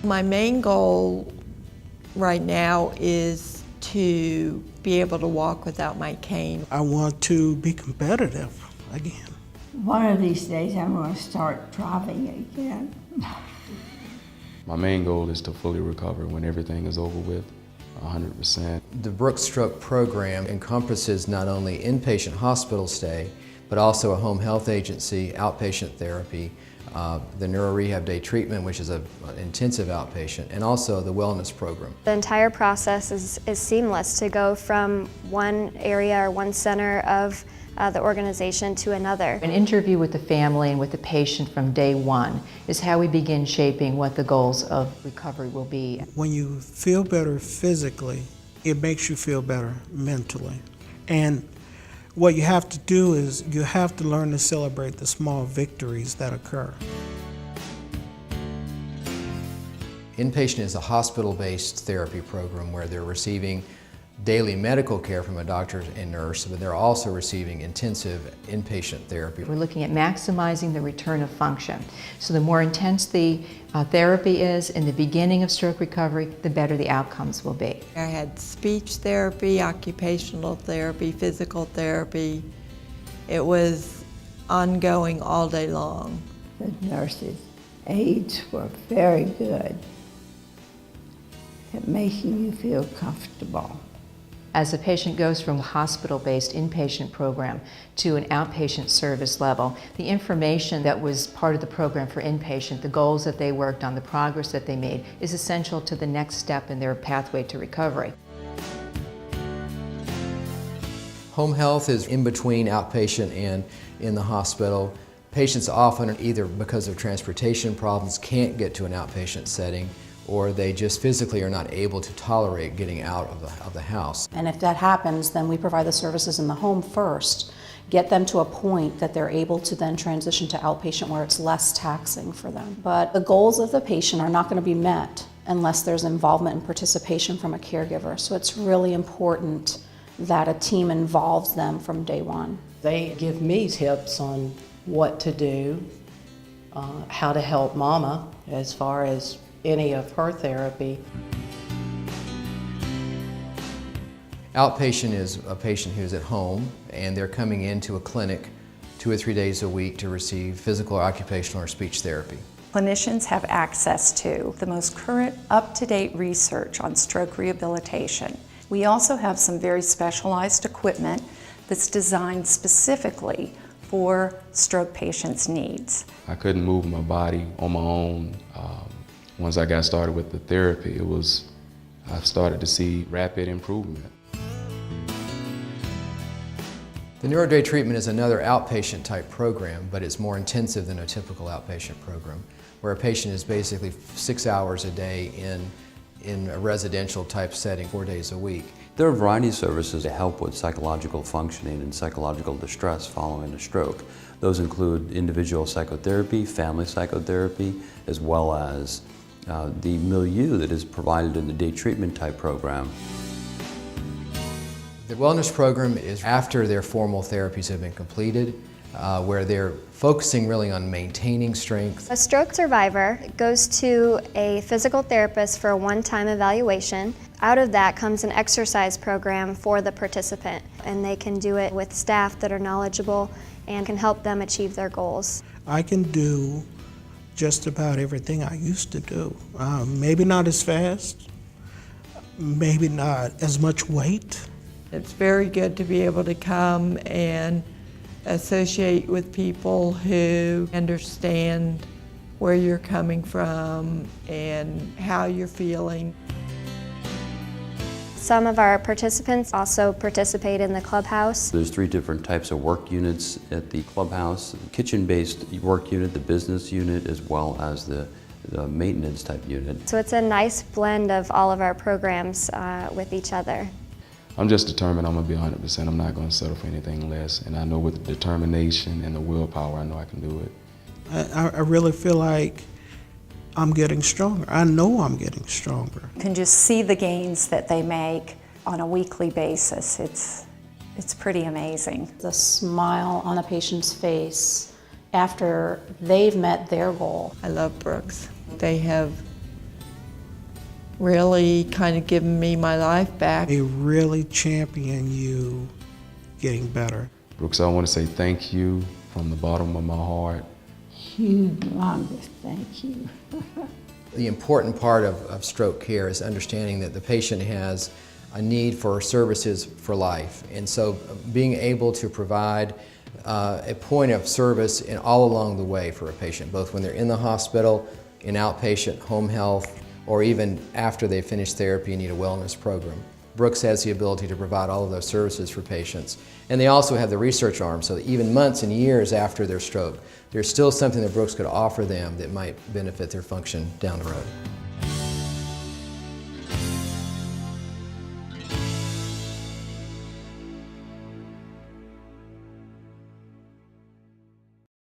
My main goal right now is to be able to walk without my cane. I want to be competitive again. One of these days I'm going to start driving again. My main goal is to fully recover when everything is over with, 100%. The Brooks Stroke Program encompasses not only inpatient hospital stay, but also a home health agency, outpatient therapy, the neuro-rehab day treatment, which is an intensive outpatient, and also the wellness program. The entire process is seamless to go from one area or one center of the organization to another. An interview with the family and with the patient from day one is how we begin shaping what the goals of recovery will be. When you feel better physically, it makes you feel better mentally. And what you have to do is you have to learn to celebrate the small victories that occur. Inpatient is a hospital-based therapy program where they're receiving daily medical care from a doctor and nurse, but they're also receiving intensive inpatient therapy. We're looking at maximizing the return of function. So the more intense the therapy is in the beginning of stroke recovery, the better the outcomes will be. I had speech therapy, occupational therapy, physical therapy. It was ongoing all day long. The nurses' aides were very good at making you feel comfortable. As a patient goes from a hospital-based inpatient program to an outpatient service level, the information that was part of the program for inpatient, the goals that they worked on, the progress that they made, is essential to the next step in their pathway to recovery. Home health is in between outpatient and in the hospital. Patients often, either because of transportation problems, can't get to an outpatient setting, or they just physically are not able to tolerate getting out of the house. And if that happens, then we provide the services in the home first, get them to a point that they're able to then transition to outpatient where it's less taxing for them. But the goals of the patient are not going to be met unless there's involvement and participation from a caregiver. So it's really important that a team involves them from day one. They give me tips on what to do, how to help Mama as far as any of her therapy. Outpatient is a patient who's at home and they're coming into a clinic 2 or 3 days a week to receive physical or occupational or speech therapy. Clinicians have access to the most current, up-to-date research on stroke rehabilitation. We also have some very specialized equipment that's designed specifically for stroke patients' needs. I couldn't move my body on my own. Once I got started with the therapy, I started to see rapid improvement. The Neuro Day treatment is another outpatient type program, but it's more intensive than a typical outpatient program, where a patient is basically 6 hours a day in a residential type setting 4 days a week. There are a variety of services to help with psychological functioning and psychological distress following a stroke. Those include individual psychotherapy, family psychotherapy, as well as the milieu that is provided in the day treatment type program. The wellness program is after their formal therapies have been completed, where they're focusing really on maintaining strength. A stroke survivor goes to a physical therapist for a one-time evaluation. Out of that comes an exercise program for the participant, and they can do it with staff that are knowledgeable and can help them achieve their goals. I can do just about everything I used to do. Maybe not as fast, maybe not as much weight. It's very good to be able to come and associate with people who understand where you're coming from and how you're feeling. Some of our participants also participate in the clubhouse. There's 3 different types of work units at the clubhouse: the kitchen-based work unit, the business unit, as well as the maintenance type unit. So it's a nice blend of all of our programs with each other. I'm just determined I'm gonna be 100%. I'm not gonna settle for anything less. And I know with the determination and the willpower, I know I can do it. I really feel like I'm getting stronger. I know I'm getting stronger. You can just see the gains that they make on a weekly basis. It's pretty amazing. The smile on a patient's face after they've met their goal. I love Brooks. They have really kind of given me my life back. They really champion you getting better. Brooks, I want to say thank you from the bottom of my heart. Humongous thank you. The important part of stroke care is understanding that the patient has a need for services for life. And so being able to provide a point of service all along the way for a patient, both when they're in the hospital, in outpatient, home health, or even after they finish therapy and need a wellness program. Brooks has the ability to provide all of those services for patients. And they also have the research arm, so that even months and years after their stroke, there's still something that Brooks could offer them that might benefit their function down the road.